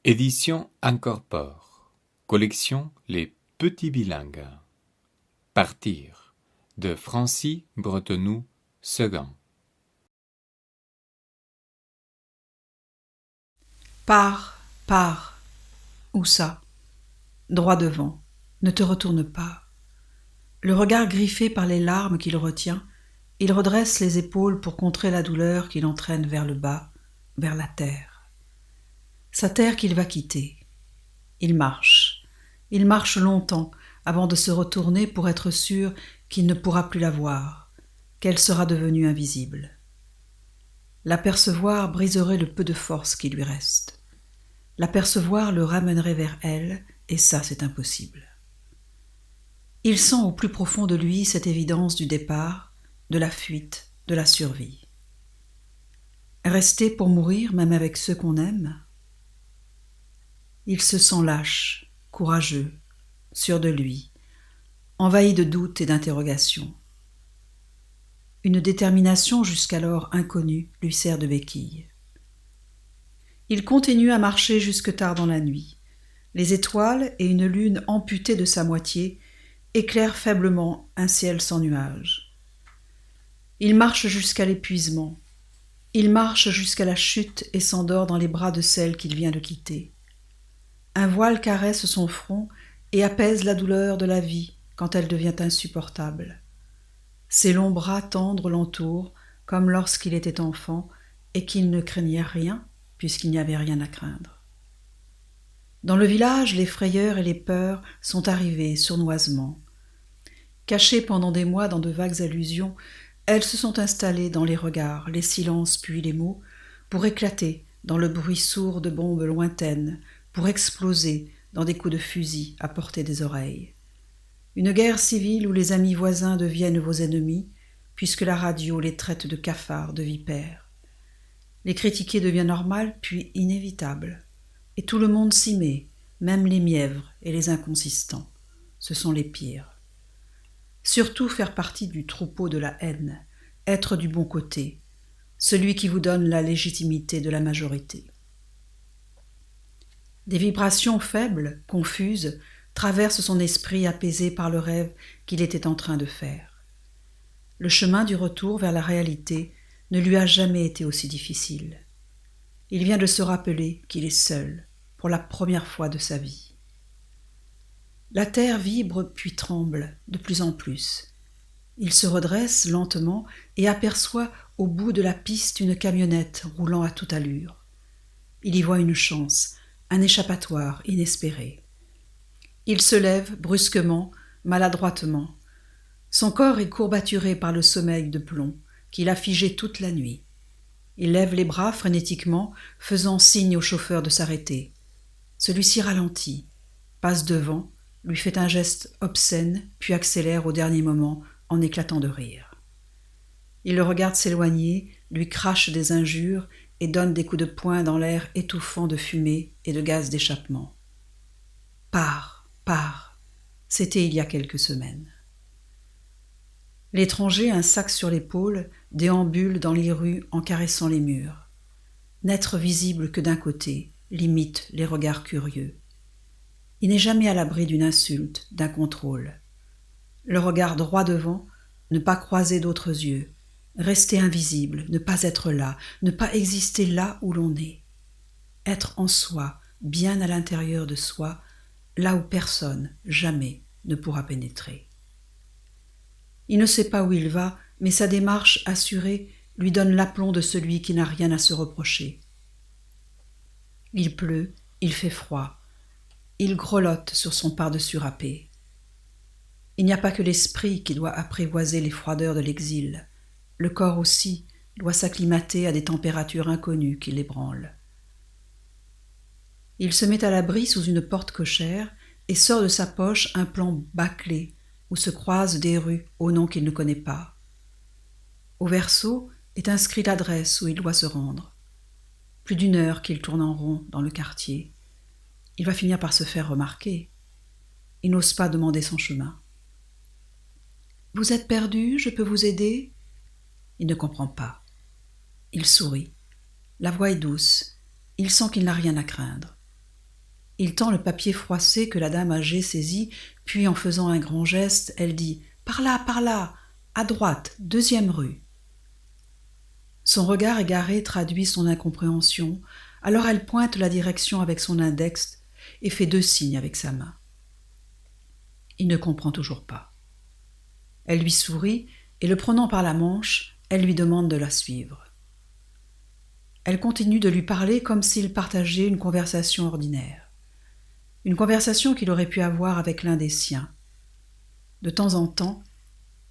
Édition Incorpore. Collection Les Petits Bilingues. Partir de Francis Bretonnoux-Segan. Pars. Où ça? Droit devant. Ne te retourne pas. Le regard griffé par les larmes qu'il retient, il redresse les épaules pour contrer la douleur qui l'entraîne vers le bas, vers la terre. Sa terre qu'il va quitter. Il marche longtemps avant de se retourner pour être sûr qu'il ne pourra plus la voir, qu'elle sera devenue invisible. L'apercevoir briserait le peu de force qui lui reste. L'apercevoir le ramènerait vers elle, et ça c'est impossible. Il sent au plus profond de lui cette évidence du départ, de la fuite, de la survie. Rester pour mourir même avec ceux qu'on aime? Il se sent lâche, courageux, sûr de lui, envahi de doutes et d'interrogations. Une détermination jusqu'alors inconnue lui sert de béquille. Il continue à marcher jusque tard dans la nuit. Les étoiles et une lune amputée de sa moitié éclairent faiblement un ciel sans nuages. Il marche jusqu'à l'épuisement. Il marche jusqu'à la chute et s'endort dans les bras de celle qu'il vient de quitter. Un voile caresse son front et apaise la douleur de la vie quand elle devient insupportable. Ses longs bras tendres l'entourent comme lorsqu'il était enfant et qu'il ne craignait rien puisqu'il n'y avait rien à craindre. Dans le village, les frayeurs et les peurs sont arrivées sournoisement. Cachées pendant des mois dans de vagues allusions, elles se sont installées dans les regards, les silences puis les mots, pour éclater dans le bruit sourd de bombes lointaines, pour exploser dans des coups de fusil à portée des oreilles. Une guerre civile où les amis voisins deviennent vos ennemis, puisque la radio les traite de cafards, de vipères. Les critiquer devient normal, puis inévitable. Et tout le monde s'y met, même les mièvres et les inconsistants. Ce sont les pires. Surtout faire partie du troupeau de la haine, être du bon côté, celui qui vous donne la légitimité de la majorité. Des vibrations faibles, confuses, traversent son esprit apaisé par le rêve qu'il était en train de faire. Le chemin du retour vers la réalité ne lui a jamais été aussi difficile. Il vient de se rappeler qu'il est seul, pour la première fois de sa vie. La terre vibre puis tremble de plus en plus. Il se redresse lentement et aperçoit au bout de la piste une camionnette roulant à toute allure. Il y voit une chance, un échappatoire inespéré. Il se lève brusquement, maladroitement. Son corps est courbaturé par le sommeil de plomb qui l'a figé toute la nuit. Il lève les bras frénétiquement, faisant signe au chauffeur de s'arrêter. Celui-ci ralentit, passe devant, lui fait un geste obscène, puis accélère au dernier moment en éclatant de rire. Il le regarde s'éloigner, lui crache des injures et donne des coups de poing dans l'air étouffant de fumée et de gaz d'échappement. Pars. C'était il y a quelques semaines. L'étranger, un sac sur l'épaule, déambule dans les rues en caressant les murs. N'être visible que d'un côté limite les regards curieux. Il n'est jamais à l'abri d'une insulte, d'un contrôle. Le regard droit devant, ne pas croiser d'autres yeux, rester invisible, ne pas être là, ne pas exister là où l'on est. Être en soi, bien à l'intérieur de soi, là où personne, jamais, ne pourra pénétrer. Il ne sait pas où il va, mais sa démarche assurée lui donne l'aplomb de celui qui n'a rien à se reprocher. Il pleut, il fait froid, il grelotte sur son pardessus râpé. Il n'y a pas que l'esprit qui doit apprivoiser les froideurs de l'exil. Le corps aussi doit s'acclimater à des températures inconnues qui l'ébranlent. Il se met à l'abri sous une porte cochère et sort de sa poche un plan bâclé où se croisent des rues au nom qu'il ne connaît pas. Au verso est inscrit l'adresse où il doit se rendre. Plus d'une heure qu'il tourne en rond dans le quartier. Il va finir par se faire remarquer. Il n'ose pas demander son chemin. « Vous êtes perdu, je peux vous aider ?» Il ne comprend pas. Il sourit. La voix est douce. Il sent qu'il n'a rien à craindre. Il tend le papier froissé que la dame âgée saisit, puis en faisant un grand geste, elle dit « Par là, à droite, 2e rue ». Son regard égaré traduit son incompréhension, alors elle pointe la direction avec son index et fait 2 signes avec sa main. Il ne comprend toujours pas. Elle lui sourit et, le prenant par la manche, elle lui demande de la suivre. Elle continue de lui parler comme s'ils partageaient une conversation ordinaire. Une conversation qu'il aurait pu avoir avec l'un des siens. De temps en temps,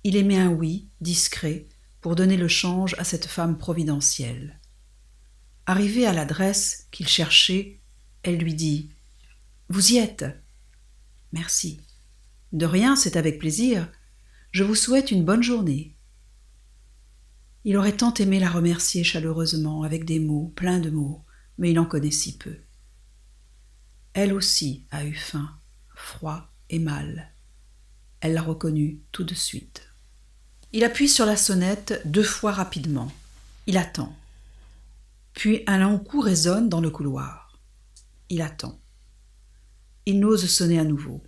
il émet un oui, discret, pour donner le change à cette femme providentielle. Arrivée à l'adresse qu'il cherchait, elle lui dit « Vous y êtes ?»« Merci. »« De rien, c'est avec plaisir. Je vous souhaite une bonne journée. » Il aurait tant aimé la remercier chaleureusement, avec des mots, plein de mots, mais il en connaît si peu. Elle aussi a eu faim, froid et mal. Elle l'a reconnu tout de suite. Il appuie sur la sonnette 2 fois rapidement. Il attend. Puis un long coup résonne dans le couloir. Il attend. Il n'ose sonner à nouveau.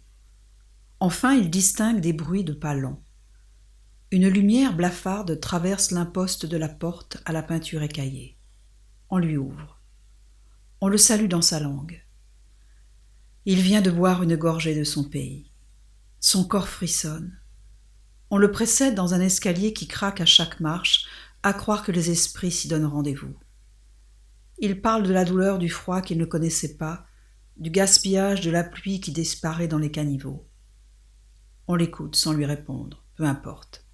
Enfin, il distingue des bruits de pas lents. Une lumière blafarde traverse l'imposte de la porte à la peinture écaillée. On lui ouvre. On le salue dans sa langue. Il vient de boire une gorgée de son pays. Son corps frissonne. On le précède dans un escalier qui craque à chaque marche, à croire que les esprits s'y donnent rendez-vous. Il parle de la douleur du froid qu'il ne connaissait pas, du gaspillage de la pluie qui disparaît dans les caniveaux. On l'écoute sans lui répondre, peu importe.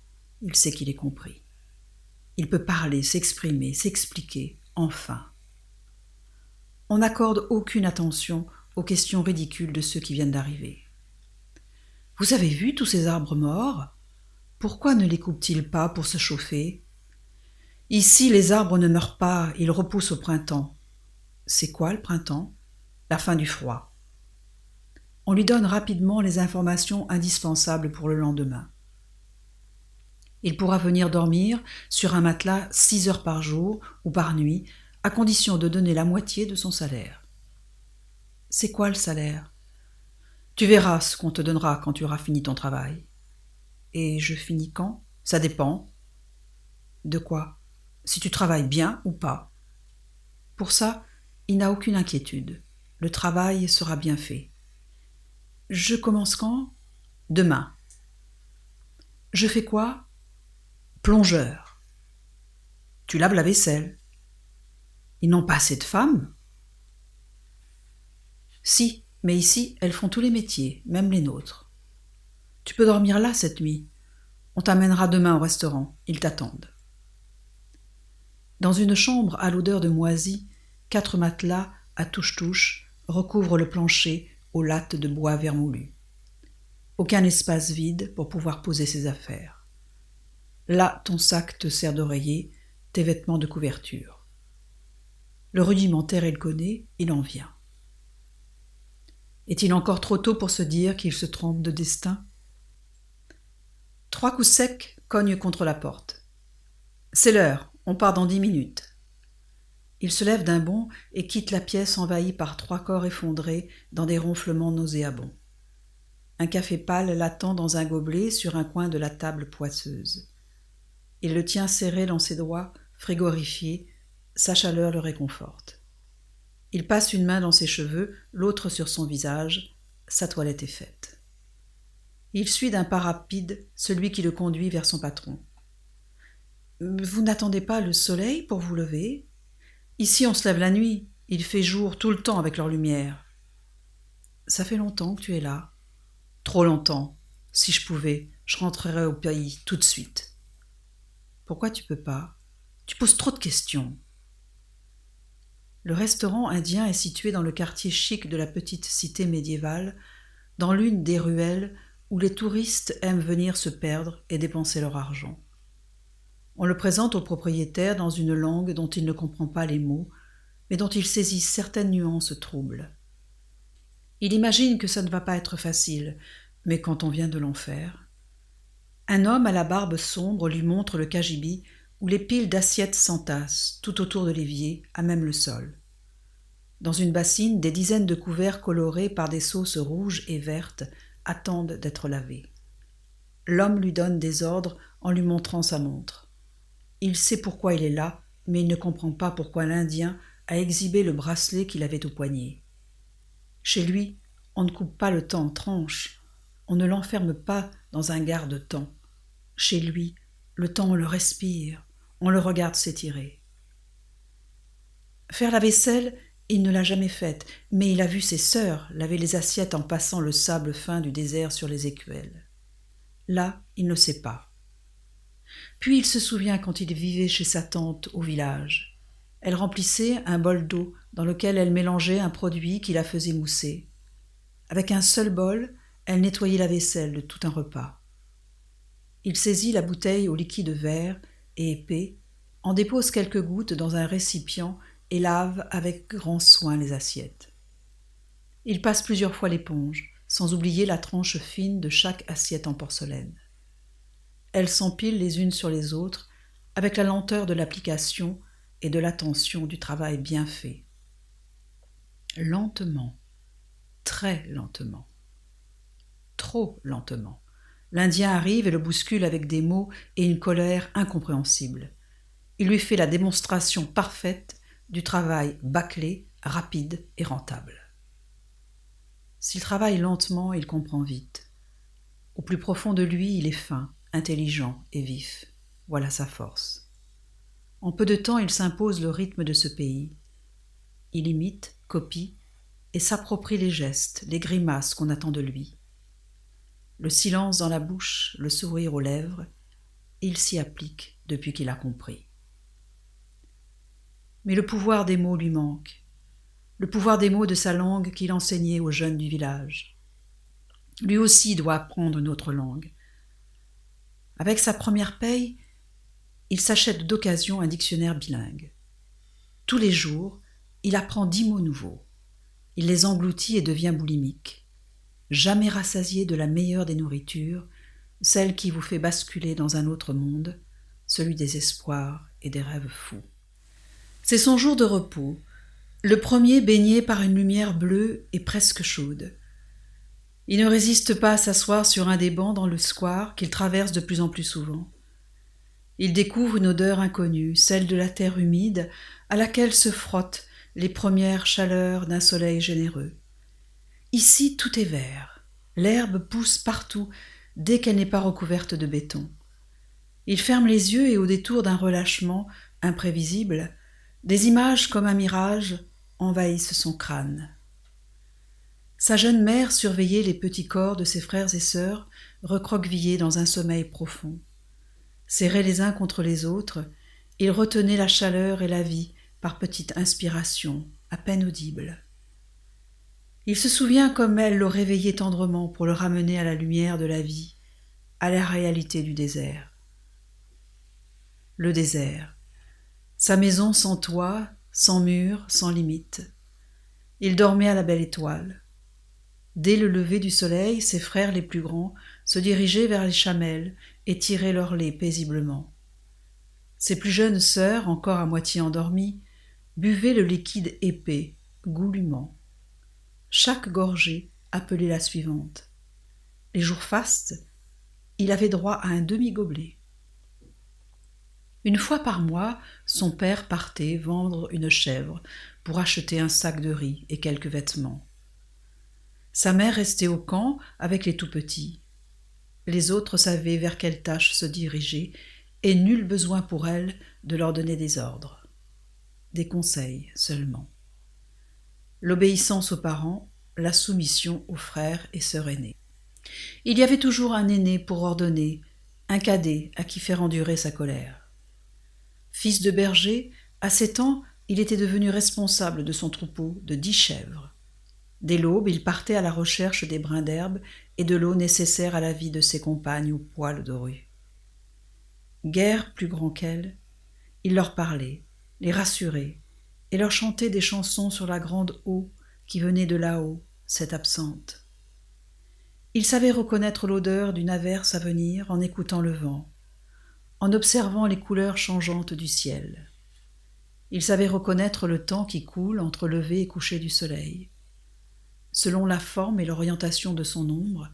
Il sait qu'il est compris. Il peut parler, s'exprimer, s'expliquer, enfin. On n'accorde aucune attention aux questions ridicules de ceux qui viennent d'arriver. « Vous avez vu tous ces arbres morts ? Pourquoi ne les coupe-t-il pas pour se chauffer ? Ici, les arbres ne meurent pas, ils repoussent au printemps. C'est quoi le printemps ? La fin du froid. » On lui donne rapidement les informations indispensables pour le lendemain. Il pourra venir dormir sur un matelas 6 heures par jour ou par nuit, à condition de donner la moitié de son salaire. C'est quoi le salaire ? Tu verras ce qu'on te donnera quand tu auras fini ton travail. Et je finis quand ? Ça dépend. De quoi ? Si tu travailles bien ou pas. Pour ça, il n'a aucune inquiétude. Le travail sera bien fait. Je commence quand ? Demain. Je fais quoi ? Plongeur. Tu laves la vaisselle. Ils n'ont pas assez de femmes ? Si, mais ici, elles font tous les métiers, même les nôtres. Tu peux dormir là cette nuit. On t'amènera demain au restaurant. Ils t'attendent. Dans une chambre à l'odeur de moisi, 4 matelas à touche-touche recouvrent le plancher aux lattes de bois vermoulu. Aucun espace vide pour pouvoir poser ses affaires. Là, ton sac te sert d'oreiller, tes vêtements de couverture. Le rudimentaire, il connaît, il en vient. Est-il encore trop tôt pour se dire qu'il se trompe de destin ? 3 coups secs cognent contre la porte. C'est l'heure, on part dans 10 minutes. Il se lève d'un bond et quitte la pièce envahie par 3 corps effondrés dans des ronflements nauséabonds. Un café pâle l'attend dans un gobelet sur un coin de la table poisseuse. Il le tient serré dans ses doigts, frigorifié, sa chaleur le réconforte. Il passe une main dans ses cheveux, l'autre sur son visage, sa toilette est faite. Il suit d'un pas rapide celui qui le conduit vers son patron. « Vous n'attendez pas le soleil pour vous lever ? Ici on se lève la nuit, il fait jour tout le temps avec leur lumière. »« Ça fait longtemps que tu es là. »« Trop longtemps. Si je pouvais, je rentrerais au pays tout de suite. »« Pourquoi tu peux pas ? Tu poses trop de questions. » Le restaurant indien est situé dans le quartier chic de la petite cité médiévale, dans l'une des ruelles où les touristes aiment venir se perdre et dépenser leur argent. On le présente au propriétaire dans une langue dont il ne comprend pas les mots, mais dont il saisit certaines nuances troubles. Il imagine que ça ne va pas être facile, mais quand on vient de l'enfer... Un homme à la barbe sombre lui montre le cagibi où les piles d'assiettes s'entassent, tout autour de l'évier, à même le sol. Dans une bassine, des dizaines de couverts colorés par des sauces rouges et vertes attendent d'être lavés. L'homme lui donne des ordres en lui montrant sa montre. Il sait pourquoi il est là, mais il ne comprend pas pourquoi l'Indien a exhibé le bracelet qu'il avait au poignet. Chez lui, on ne coupe pas le temps en tranches, on ne l'enferme pas dans un garde-temps. Chez lui, le temps on le respire, on le regarde s'étirer. Faire la vaisselle, il ne l'a jamais faite, mais il a vu ses sœurs laver les assiettes en passant le sable fin du désert sur les écuelles. Là, il ne sait pas. Puis il se souvient quand il vivait chez sa tante au village. Elle remplissait un bol d'eau dans lequel elle mélangeait un produit qui la faisait mousser. Avec un seul bol, elle nettoyait la vaisselle de tout un repas. Il saisit la bouteille au liquide vert et épais, en dépose quelques gouttes dans un récipient et lave avec grand soin les assiettes. Il passe plusieurs fois l'éponge, sans oublier la tranche fine de chaque assiette en porcelaine. Elles s'empilent les unes sur les autres, avec la lenteur de l'application et de l'attention du travail bien fait. Lentement, très lentement, trop lentement. L'Indien arrive et le bouscule avec des mots et une colère incompréhensible. Il lui fait la démonstration parfaite du travail bâclé, rapide et rentable. S'il travaille lentement, il comprend vite. Au plus profond de lui, il est fin, intelligent et vif. Voilà sa force. En peu de temps, il s'impose le rythme de ce pays. Il imite, copie et s'approprie les gestes, les grimaces qu'on attend de lui. Le silence dans la bouche, le sourire aux lèvres, il s'y applique depuis qu'il a compris. Mais le pouvoir des mots lui manque, le pouvoir des mots de sa langue qu'il enseignait aux jeunes du village. Lui aussi doit apprendre une autre langue. Avec sa première paye, il s'achète d'occasion un dictionnaire bilingue. Tous les jours, il apprend 10 mots nouveaux. Il les engloutit et devient boulimique. Jamais rassasié de la meilleure des nourritures, celle qui vous fait basculer dans un autre monde, celui des espoirs et des rêves fous. C'est son jour de repos, le premier baigné par une lumière bleue et presque chaude. Il ne résiste pas à s'asseoir sur un des bancs dans le square qu'il traverse de plus en plus souvent. Il découvre une odeur inconnue, celle de la terre humide à laquelle se frottent les premières chaleurs d'un soleil généreux. Ici, tout est vert. L'herbe pousse partout dès qu'elle n'est pas recouverte de béton. Il ferme les yeux et au détour d'un relâchement imprévisible, des images comme un mirage envahissent son crâne. Sa jeune mère surveillait les petits corps de ses frères et sœurs recroquevillés dans un sommeil profond. Serrés les uns contre les autres, ils retenaient la chaleur et la vie par petites inspirations, à peine audibles. Il se souvient comme elle le réveillait tendrement pour le ramener à la lumière de la vie, à la réalité du désert. Le désert, sa maison sans toit, sans mur, sans limite. Il dormait à la belle étoile. Dès le lever du soleil, ses frères les plus grands se dirigeaient vers les chamelles et tiraient leur lait paisiblement. Ses plus jeunes sœurs, encore à moitié endormies, buvaient le liquide épais, goulûment. Chaque gorgée appelait la suivante. Les jours fastes, il avait droit à un demi-gobelet. Une fois par mois, son père partait vendre une chèvre pour acheter un sac de riz et quelques vêtements. Sa mère restait au camp avec les tout-petits. Les autres savaient vers quelle tâche se diriger et nul besoin pour elle de leur donner des ordres. Des conseils seulement. L'obéissance aux parents, la soumission aux frères et sœurs aînés. Il y avait toujours un aîné pour ordonner, un cadet à qui faire endurer sa colère. Fils de berger, à 7 ans, il était devenu responsable de son troupeau de 10 chèvres. Dès l'aube, il partait à la recherche des brins d'herbe et de l'eau nécessaire à la vie de ses compagnes aux poils dorés. Guère plus grand qu'elle, il leur parlait, les rassurait, et leur chantait des chansons sur la grande eau qui venait de là-haut, cette absente. Il savait reconnaître l'odeur d'une averse à venir en écoutant le vent, en observant les couleurs changeantes du ciel. Il savait reconnaître le temps qui coule entre lever et coucher du soleil. Selon la forme et l'orientation de son ombre,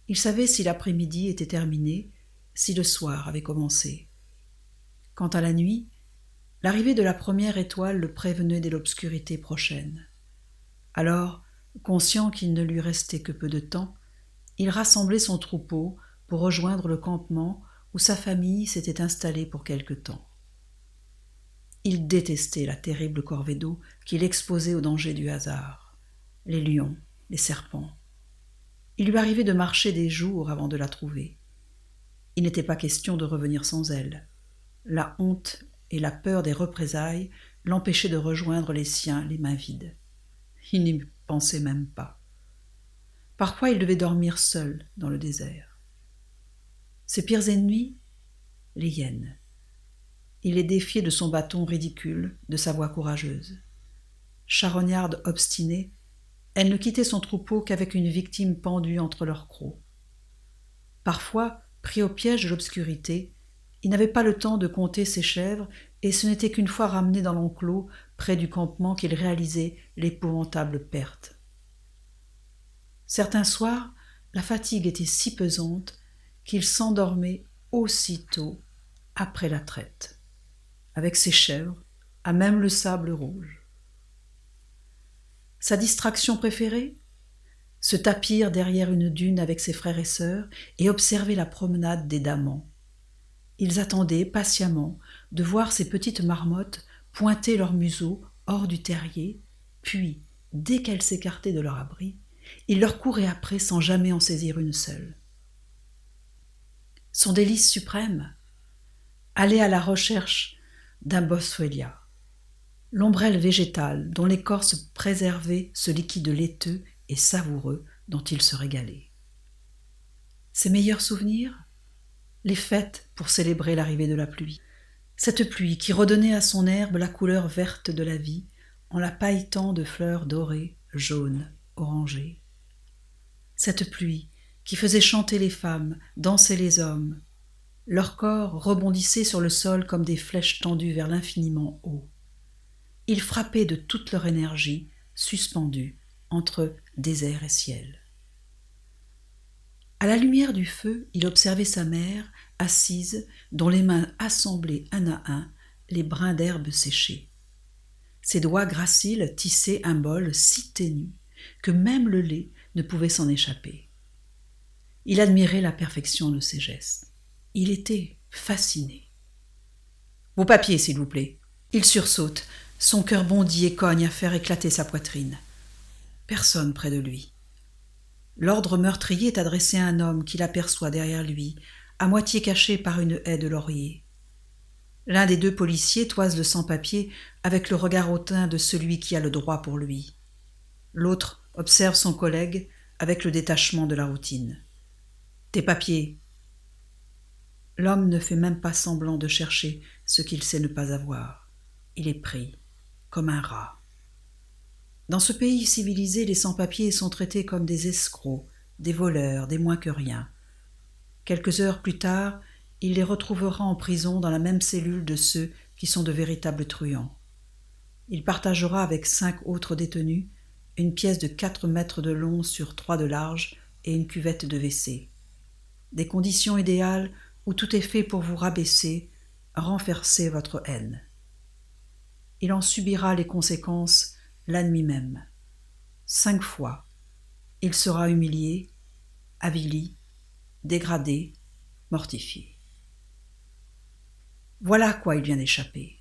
il savait si l'après-midi était terminé, si le soir avait commencé. Quant à la nuit, l'arrivée de la première étoile le prévenait de l'obscurité prochaine. Alors, conscient qu'il ne lui restait que peu de temps, il rassemblait son troupeau pour rejoindre le campement où sa famille s'était installée pour quelque temps. Il détestait la terrible corvée d'eau qui l'exposait aux dangers du hasard, les lions, les serpents. Il lui arrivait de marcher des jours avant de la trouver. Il n'était pas question de revenir sans elle. La honte et la peur des représailles l'empêchaient de rejoindre les siens les mains vides. Il n'y pensait même pas. Parfois, il devait dormir seul dans le désert. Ses pires ennemis, les hyènes. Il les défiait de son bâton ridicule, de sa voix courageuse. Charognarde obstinée, elle ne quittait son troupeau qu'avec une victime pendue entre leurs crocs. Parfois, pris au piège de l'obscurité, il n'avait pas le temps de compter ses chèvres, et ce n'était qu'une fois ramené dans l'enclos, près du campement, qu'il réalisait l'épouvantable perte. Certains soirs, la fatigue était si pesante qu'il s'endormait aussitôt après la traite, avec ses chèvres, à même le sable rouge. Sa distraction préférée ? Se tapir derrière une dune avec ses frères et sœurs et observer la promenade des damans. Ils attendaient patiemment de voir ces petites marmottes pointer leur museau hors du terrier, puis, dès qu'elles s'écartaient de leur abri, ils leur couraient après sans jamais en saisir une seule. Son délice suprême ? Aller à la recherche d'un boswellia, l'ombrelle végétale dont l'écorce préservait ce liquide laiteux et savoureux dont il se régalait. Ses meilleurs souvenirs ? Les fêtes pour célébrer l'arrivée de la pluie. Cette pluie qui redonnait à son herbe la couleur verte de la vie en la pailletant de fleurs dorées, jaunes, orangées. Cette pluie qui faisait chanter les femmes, danser les hommes. Leurs corps rebondissaient sur le sol comme des flèches tendues vers l'infiniment haut. Ils frappaient de toute leur énergie, suspendus entre désert et ciel. À la lumière du feu, il observait sa mère, assise, dont les mains assemblaient un à un les brins d'herbe séchés. Ses doigts graciles tissaient un bol si ténu que même le lait ne pouvait s'en échapper. Il admirait la perfection de ses gestes. Il était fasciné. « Vos papiers, s'il vous plaît. » Il sursaute, son cœur bondit et cogne à faire éclater sa poitrine. Personne près de lui. L'ordre meurtrier est adressé à un homme qu'il aperçoit derrière lui, à moitié caché par une haie de lauriers. L'un des deux policiers toise le sans-papier avec le regard hautain de celui qui a le droit pour lui. L'autre observe son collègue avec le détachement de la routine. « Tes papiers !» L'homme ne fait même pas semblant de chercher ce qu'il sait ne pas avoir. Il est pris, comme un rat. Dans ce pays civilisé, les sans-papiers sont traités comme des escrocs, des voleurs, des moins que rien. Quelques heures plus tard, il les retrouvera en prison dans la même cellule de ceux qui sont de véritables truands. Il partagera avec 5 autres détenus une pièce de 4 mètres de long sur 3 de large et une cuvette de WC. Des conditions idéales où tout est fait pour vous rabaisser, renverser votre haine. Il en subira les conséquences la nuit même. 5 fois, il sera humilié, avili, dégradé, mortifié. Voilà à quoi il vient d'échapper.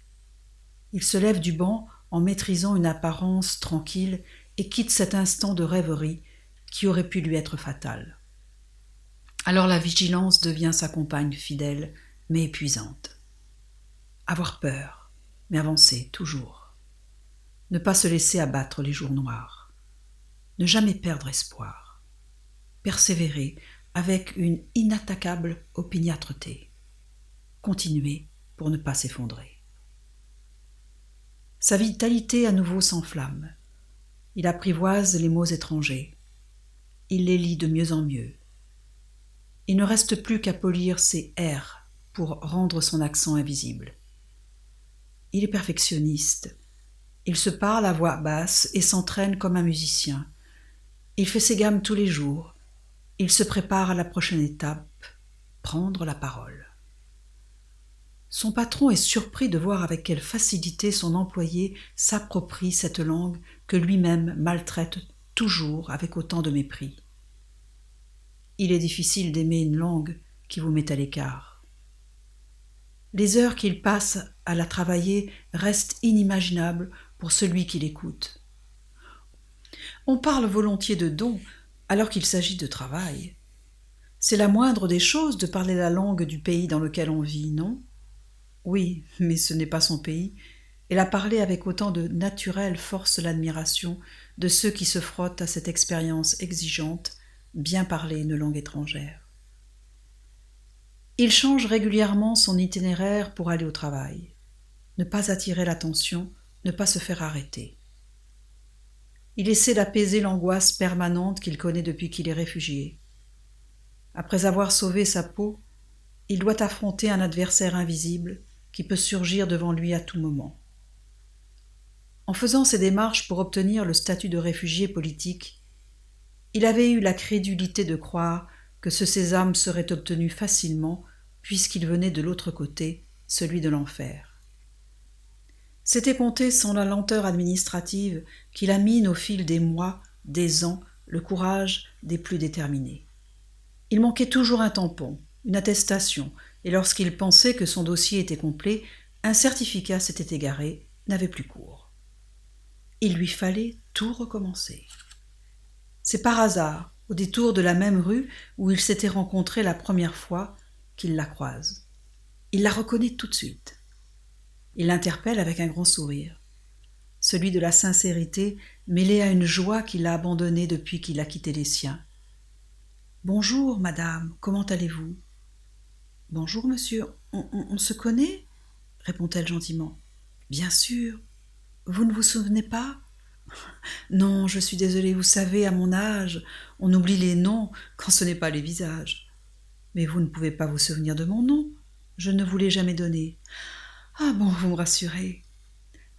Il se lève du banc en maîtrisant une apparence tranquille et quitte cet instant de rêverie qui aurait pu lui être fatal. Alors la vigilance devient sa compagne fidèle mais épuisante. Avoir peur, mais avancer toujours. Ne pas se laisser abattre les jours noirs. Ne jamais perdre espoir. Persévérer avec une inattaquable opiniâtreté. Continuer pour ne pas s'effondrer. Sa vitalité à nouveau s'enflamme. Il apprivoise les mots étrangers. Il les lit de mieux en mieux. Il ne reste plus qu'à polir ses R pour rendre son accent invisible. Il est perfectionniste. Il se parle à voix basse et s'entraîne comme un musicien. Il fait ses gammes tous les jours. Il se prépare à la prochaine étape, prendre la parole. Son patron est surpris de voir avec quelle facilité son employé s'approprie cette langue que lui-même maltraite toujours avec autant de mépris. Il est difficile d'aimer une langue qui vous met à l'écart. Les heures qu'il passe à la travailler restent inimaginables pour celui qui l'écoute. On parle volontiers de don alors qu'il s'agit de travail. C'est la moindre des choses de parler la langue du pays dans lequel on vit, non ? Oui, mais ce n'est pas son pays, et la parler avec autant de naturel force l'admiration de ceux qui se frottent à cette expérience exigeante, bien parler une langue étrangère. Il change régulièrement son itinéraire pour aller au travail. Ne pas attirer l'attention, ne pas se faire arrêter. Il essaie d'apaiser l'angoisse permanente qu'il connaît depuis qu'il est réfugié. Après avoir sauvé sa peau, il doit affronter un adversaire invisible qui peut surgir devant lui à tout moment. En faisant ses démarches pour obtenir le statut de réfugié politique, il avait eu la crédulité de croire que ce sésame serait obtenu facilement puisqu'il venait de l'autre côté, celui de l'enfer. C'était compter sans la lenteur administrative qu'il a mine au fil des mois, des ans, le courage des plus déterminés. Il manquait toujours un tampon, une attestation, et lorsqu'il pensait que son dossier était complet, un certificat s'était égaré, n'avait plus cours. Il lui fallait tout recommencer. C'est par hasard, au détour de la même rue où ils s'étaient rencontrés la première fois, qu'il la croise. Il la reconnaît tout de suite. Il l'interpelle avec un grand sourire, celui de la sincérité mêlé à une joie qui l'a abandonné depuis qu'il a quitté les siens. « Bonjour, madame, comment allez-vous ?»« Bonjour, monsieur, on se connaît ?» répond-elle gentiment. « Bien sûr. Vous ne vous souvenez pas ?»« Non, je suis désolée, vous savez, à mon âge, on oublie les noms quand ce n'est pas les visages. Mais vous ne pouvez pas vous souvenir de mon nom, je ne vous l'ai jamais donné. Ah bon, vous me rassurez.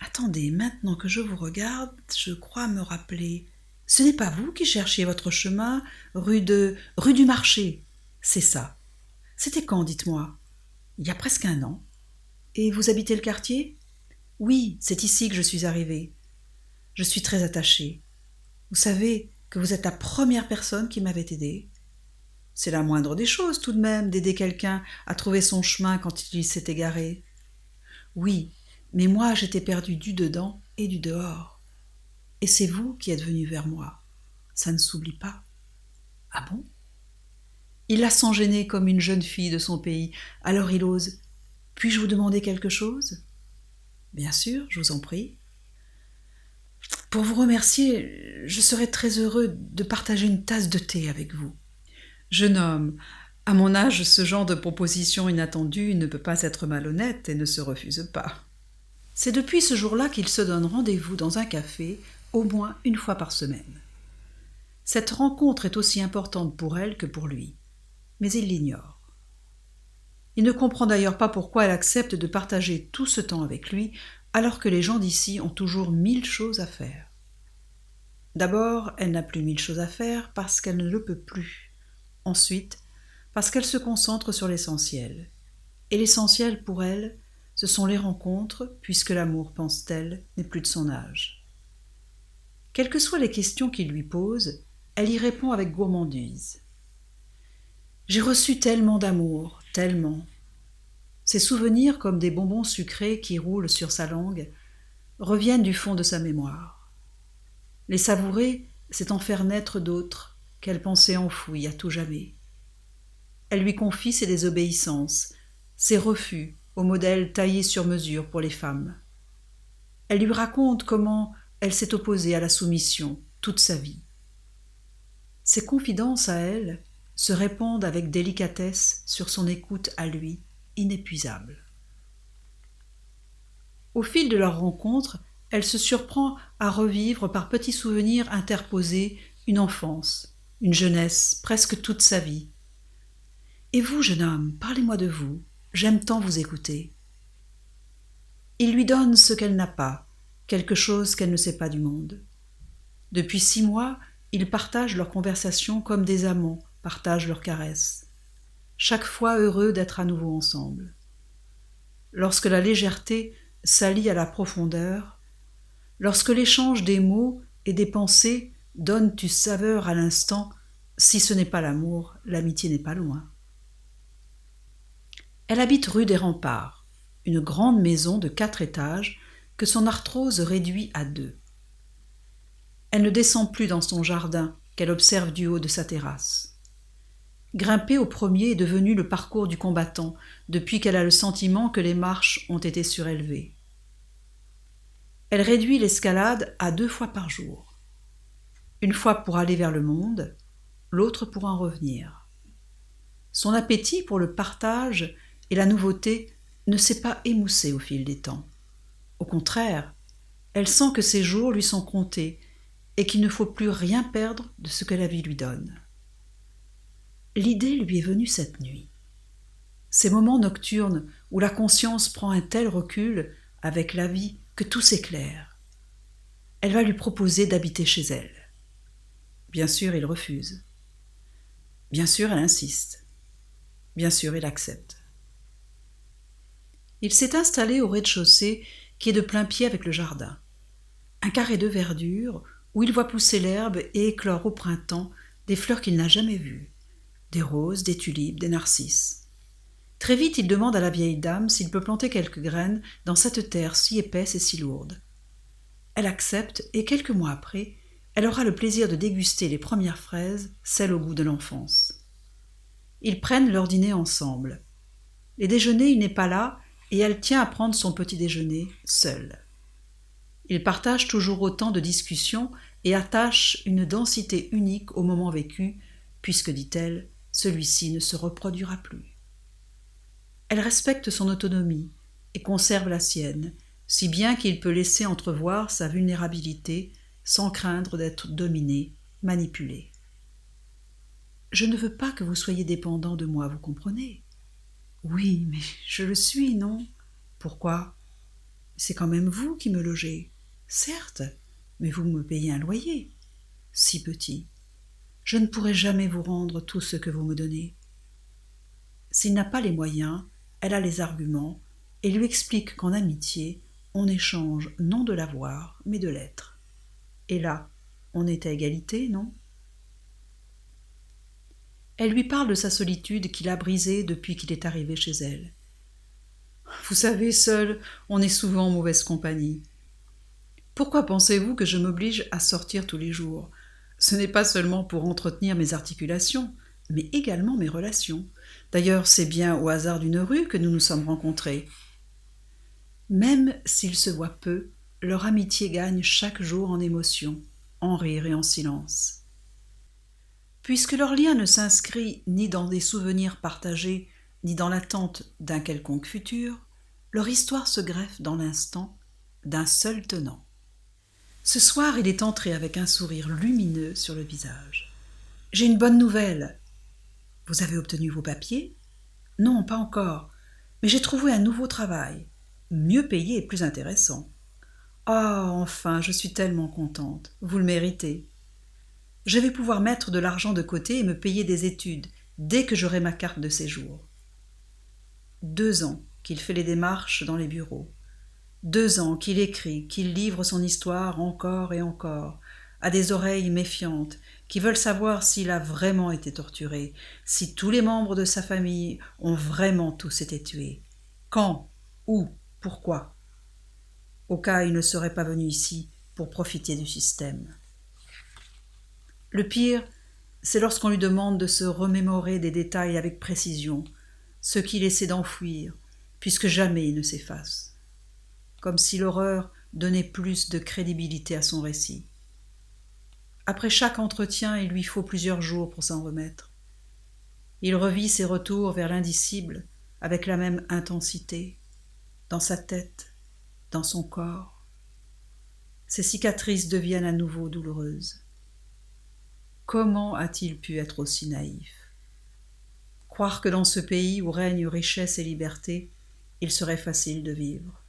Attendez, maintenant que je vous regarde, je crois me rappeler. Ce n'est pas vous qui cherchiez votre chemin, rue du Marché. C'est ça. C'était quand, dites-moi ? Il y a presque 1 an. Et vous habitez le quartier ? Oui, c'est ici que je suis arrivée. Je suis très attachée. Vous savez que vous êtes la première personne qui m'avait aidée. C'est la moindre des choses tout de même d'aider quelqu'un à trouver son chemin quand il s'est égaré. Oui, mais moi j'étais perdue du dedans et du dehors. Et c'est vous qui êtes venu vers moi. Ça ne s'oublie pas. Ah bon ? Il la sent gênée comme une jeune fille de son pays. Alors il ose. Puis-je vous demander quelque chose ? Bien sûr, je vous en prie. Pour vous remercier, je serais très heureux de partager une tasse de thé avec vous. Jeune homme, à mon âge, ce genre de proposition inattendue ne peut pas être malhonnête et ne se refuse pas. C'est depuis ce jour-là qu'il se donne rendez-vous dans un café, au moins 1 fois par semaine. Cette rencontre est aussi importante pour elle que pour lui, mais il l'ignore. Il ne comprend d'ailleurs pas pourquoi elle accepte de partager tout ce temps avec lui, alors que les gens d'ici ont toujours 1000 choses à faire. D'abord, elle n'a plus 1000 choses à faire parce qu'elle ne le peut plus. Ensuite, parce qu'elle se concentre sur l'essentiel. Et l'essentiel pour elle, ce sont les rencontres, puisque l'amour, pense-t-elle, n'est plus de son âge. Quelles que soient les questions qu'il lui pose, elle y répond avec gourmandise. J'ai reçu tellement d'amour, tellement. Ces souvenirs, comme des bonbons sucrés qui roulent sur sa langue, reviennent du fond de sa mémoire. Les savourer, c'est en faire naître d'autres, qu'elle pensait enfouie à tout jamais. Elle lui confie ses désobéissances, ses refus au modèle taillé sur mesure pour les femmes. Elle lui raconte comment elle s'est opposée à la soumission toute sa vie. Ses confidences à elle se répandent avec délicatesse sur son écoute à lui, inépuisable. Au fil de leur rencontre, elle se surprend à revivre par petits souvenirs interposés une enfance, une jeunesse, presque toute sa vie. Et vous, jeune homme, parlez-moi de vous, j'aime tant vous écouter. Il lui donne ce qu'elle n'a pas, quelque chose qu'elle ne sait pas du monde. Depuis 6 mois, ils partagent leurs conversations comme des amants partagent leurs caresses, chaque fois heureux d'être à nouveau ensemble. Lorsque la légèreté s'allie à la profondeur, lorsque l'échange des mots et des pensées donne une saveur à l'instant, si ce n'est pas l'amour, l'amitié n'est pas loin. Elle habite rue des Remparts, une grande maison de 4 étages que son arthrose réduit à 2. Elle ne descend plus dans son jardin qu'elle observe du haut de sa terrasse. Grimper au premier est devenu le parcours du combattant depuis qu'elle a le sentiment que les marches ont été surélevées. Elle réduit l'escalade à 2 fois par jour. Une fois pour aller vers le monde, l'autre pour en revenir. Son appétit pour le partage et la nouveauté ne s'est pas émoussé au fil des temps. Au contraire, elle sent que ses jours lui sont comptés et qu'il ne faut plus rien perdre de ce que la vie lui donne. L'idée lui est venue cette nuit. Ces moments nocturnes où la conscience prend un tel recul avec la vie que tout s'éclaire. Elle va lui proposer d'habiter chez elle. Bien sûr, il refuse. Bien sûr, elle insiste. Bien sûr, il accepte. Il s'est installé au rez-de-chaussée qui est de plein pied avec le jardin. Un carré de verdure où il voit pousser l'herbe et éclore au printemps des fleurs qu'il n'a jamais vues. Des roses, des tulipes, des narcisses. Très vite, il demande à la vieille dame s'il peut planter quelques graines dans cette terre si épaisse et si lourde. Elle accepte et quelques mois après, elle aura le plaisir de déguster les premières fraises, celles au goût de l'enfance. Ils prennent leur dîner ensemble. Les déjeuners, il n'est pas là et elle tient à prendre son petit déjeuner seule. Ils partagent toujours autant de discussions et attachent une densité unique au moment vécu, puisque, dit-elle, celui-ci ne se reproduira plus. Elle respecte son autonomie et conserve la sienne, si bien qu'il peut laisser entrevoir sa vulnérabilité sans craindre d'être dominé, manipulé. « Je ne veux pas que vous soyez dépendant de moi, vous comprenez ? » ?»« Oui, mais je le suis, non ? » ?»« Pourquoi ? C'est quand même vous qui me logez. » »« Certes, mais vous me payez un loyer. » »« Si petit. Je ne pourrai jamais vous rendre tout ce que vous me donnez. » S'il n'a pas les moyens, elle a les arguments et lui explique qu'en amitié, on échange non de l'avoir, mais de l'être. Et là, on est à égalité, non ? Elle lui parle de sa solitude qu'il a brisée depuis qu'il est arrivé chez elle. « Vous savez, seul, on est souvent en mauvaise compagnie. Pourquoi pensez-vous que je m'oblige à sortir tous les jours ? Ce n'est pas seulement pour entretenir mes articulations, mais également mes relations. D'ailleurs, c'est bien au hasard d'une rue que nous nous sommes rencontrés. » Même s'ils se voient peu, leur amitié gagne chaque jour en émotion, en rire et en silence. Puisque leur lien ne s'inscrit ni dans des souvenirs partagés, ni dans l'attente d'un quelconque futur, leur histoire se greffe dans l'instant d'un seul tenant. Ce soir, il est entré avec un sourire lumineux sur le visage. « J'ai une bonne nouvelle. »« Vous avez obtenu vos papiers ? » ?»« Non, pas encore, mais j'ai trouvé un nouveau travail, mieux payé et plus intéressant. »« Ah, enfin, je suis tellement contente, vous le méritez. Je vais pouvoir mettre de l'argent de côté et me payer des études dès que j'aurai ma carte de séjour. » 2 ans qu'il fait les démarches dans les bureaux. 2 ans qu'il écrit, qu'il livre son histoire encore et encore, à des oreilles méfiantes, qui veulent savoir s'il a vraiment été torturé, si tous les membres de sa famille ont vraiment tous été tués. Quand ? Où ? Pourquoi ? Au cas où il ne serait pas venu ici pour profiter du système. Le pire, c'est lorsqu'on lui demande de se remémorer des détails avec précision, ce qu'il essaie d'enfouir, puisque jamais il ne s'efface. Comme si l'horreur donnait plus de crédibilité à son récit. Après chaque entretien, il lui faut plusieurs jours pour s'en remettre. Il revit ses retours vers l'indicible avec la même intensité, dans sa tête, dans son corps. Ses cicatrices deviennent à nouveau douloureuses. Comment a-t-il pu être aussi naïf ? Croire que dans ce pays où règnent richesse et liberté, il serait facile de vivre.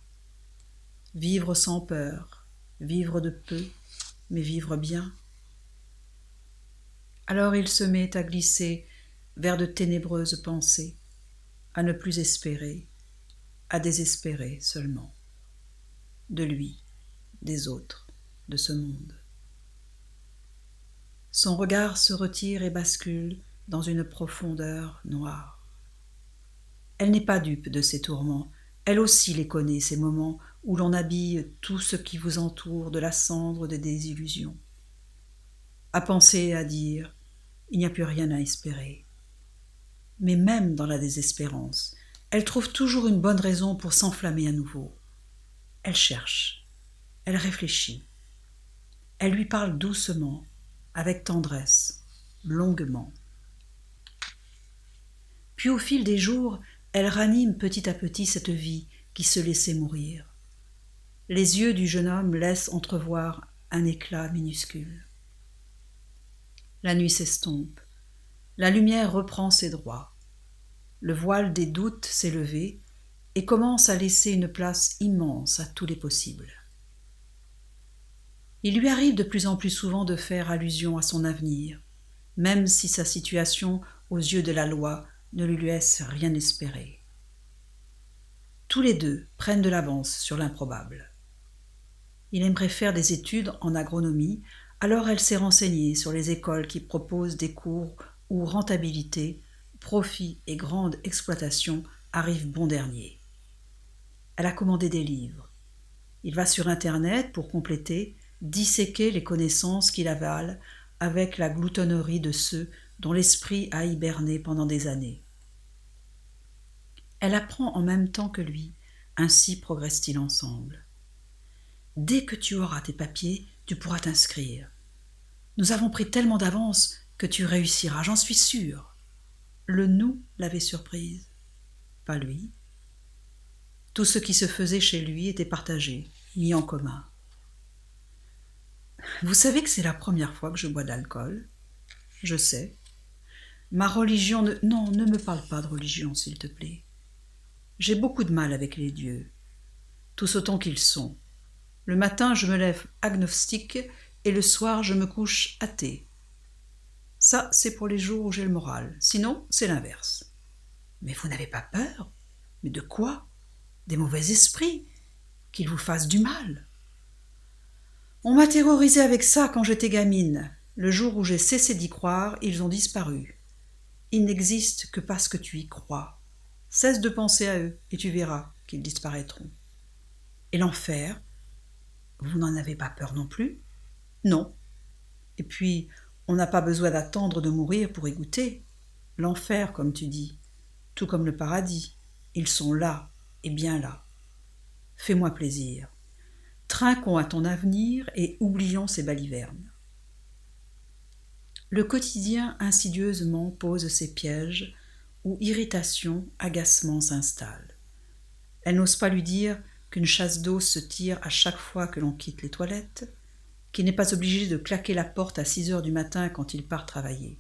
vivre sans peur, vivre de peu, mais vivre bien. Alors il se met à glisser vers de ténébreuses pensées, à ne plus espérer, à désespérer seulement, de lui, des autres, de ce monde. Son regard se retire et bascule dans une profondeur noire. Elle n'est pas dupe de ses tourments, elle aussi les connaît, ces moments où l'on habille tout ce qui vous entoure de la cendre des désillusions. À penser et à dire, il n'y a plus rien à espérer. Mais même dans la désespérance, elle trouve toujours une bonne raison pour s'enflammer à nouveau. Elle cherche, elle réfléchit, elle lui parle doucement, avec tendresse, longuement. Puis au fil des jours, elle ranime petit à petit cette vie qui se laissait mourir. Les yeux du jeune homme laissent entrevoir un éclat minuscule. La nuit s'estompe, la lumière reprend ses droits. Le voile des doutes s'est levé et commence à laisser une place immense à tous les possibles. Il lui arrive de plus en plus souvent de faire allusion à son avenir, même si sa situation, aux yeux de la loi, ne lui laisse rien espérer. Tous les deux prennent de l'avance sur l'improbable. Il aimerait faire des études en agronomie, alors elle s'est renseignée sur les écoles qui proposent des cours où rentabilité, profit et grande exploitation arrivent bon dernier. Elle a commandé des livres. Il va sur Internet pour compléter, disséquer les connaissances qu'il avale avec la gloutonnerie de ceux dont l'esprit a hiberné pendant des années. Elle apprend en même temps que lui, ainsi progressent-ils ensemble. Dès que tu auras tes papiers, tu pourras t'inscrire. Nous avons pris tellement d'avance que tu réussiras, j'en suis sûre. Le nous l'avait surprise, pas lui. Tout ce qui se faisait chez lui était partagé, mis en commun. Vous savez que c'est la première fois que je bois de l'alcool ? Je sais. Ma religion ne... Non, ne me parle pas de religion, s'il te plaît. J'ai beaucoup de mal avec les dieux, tous autant qu'ils sont. Le matin, je me lève agnostique et le soir, je me couche athée. Ça, c'est pour les jours où j'ai le moral. Sinon, c'est l'inverse. Mais vous n'avez pas peur ? Mais de quoi ? Des mauvais esprits, qu'ils vous fassent du mal. On m'a terrorisée avec ça quand j'étais gamine. Le jour où j'ai cessé d'y croire, ils ont disparu. Ils n'existent que parce que tu y crois. Cesse de penser à eux et tu verras qu'ils disparaîtront. Et l'enfer, vous n'en avez pas peur non plus ? Non. Et puis, on n'a pas besoin d'attendre de mourir pour y goûter. L'enfer, comme tu dis, tout comme le paradis, ils sont là et bien là. Fais-moi plaisir. Trinquons à ton avenir et oublions ces balivernes. Le quotidien insidieusement pose ses pièges où irritation, agacement s'installent. Elle n'ose pas lui dire qu'une chasse d'eau se tire à chaque fois que l'on quitte les toilettes, qu'il n'est pas obligé de claquer la porte à 6 heures du matin quand il part travailler.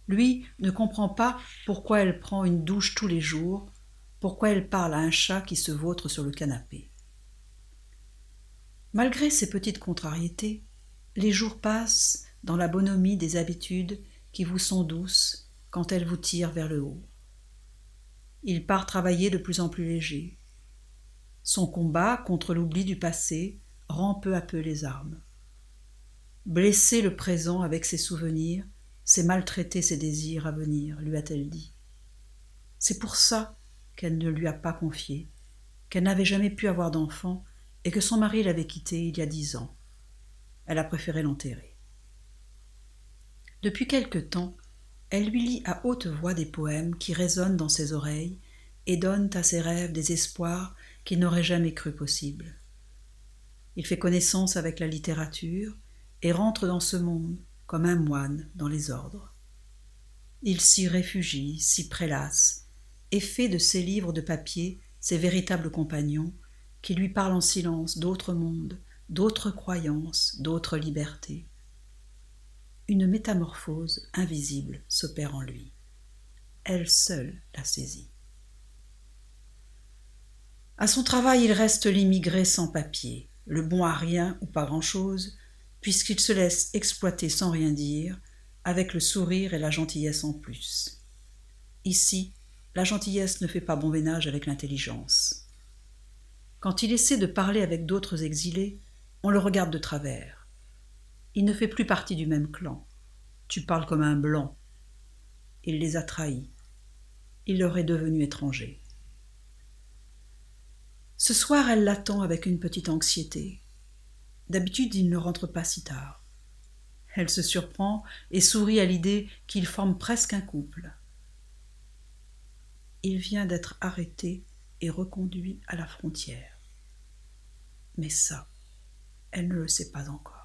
Lui ne comprend pas pourquoi elle prend une douche tous les jours, pourquoi elle parle à un chat qui se vautre sur le canapé. Malgré ces petites contrariétés, les jours passent dans la bonhomie des habitudes qui vous sont douces quand elles vous tirent vers le haut. Il part travailler de plus en plus léger. Son combat contre l'oubli du passé rend peu à peu les armes. Blesser le présent avec ses souvenirs, c'est maltraiter ses désirs à venir, lui a-t-elle dit. C'est pour ça qu'elle ne lui a pas confié, qu'elle n'avait jamais pu avoir d'enfant et que son mari l'avait quittée il y a 10 ans. Elle a préféré l'enterrer. Depuis quelque temps, elle lui lit à haute voix des poèmes qui résonnent dans ses oreilles et donnent à ses rêves des espoirs qu'il n'aurait jamais cru possibles. Il fait connaissance avec la littérature et rentre dans ce monde comme un moine dans les ordres. Il s'y réfugie, s'y prélasse, et fait de ses livres de papier ses véritables compagnons qui lui parlent en silence d'autres mondes, d'autres croyances, d'autres libertés. Une métamorphose invisible s'opère en lui. Elle seule la saisit. À son travail, il reste l'immigré sans papier, le bon à rien ou pas grand-chose, puisqu'il se laisse exploiter sans rien dire, avec le sourire et la gentillesse en plus. Ici, la gentillesse ne fait pas bon ménage avec l'intelligence. Quand il essaie de parler avec d'autres exilés, on le regarde de travers. Il ne fait plus partie du même clan. Tu parles comme un blanc. Il les a trahis. Il leur est devenu étranger. Ce soir, elle l'attend avec une petite anxiété. D'habitude, il ne rentre pas si tard. Elle se surprend et sourit à l'idée qu'ils forment presque un couple. Il vient d'être arrêté et reconduit à la frontière. Mais ça, elle ne le sait pas encore.